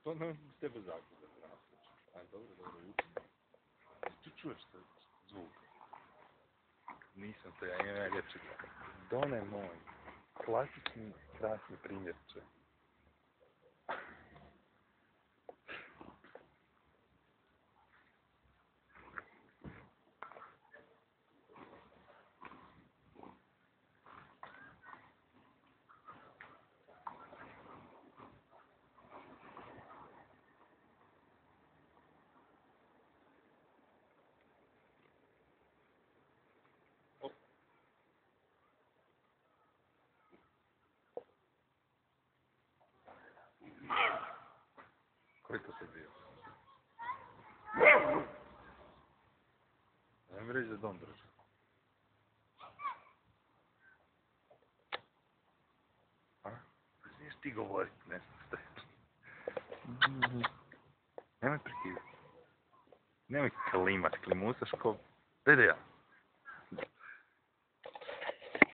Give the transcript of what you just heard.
To ne s tebe zaključa. Aj, dobro, uči. Tu čuješ to zvuk. Nisam to, ja imam ljepši. Done moj. Klasični, krasni primjer će. Koji to sad bio? Ne mi reći da dom drži. A? Smiješ ti govorit, ne staj. Nemoj prekidati. Nemoj klimat, klimusaš ko... Daj da ja.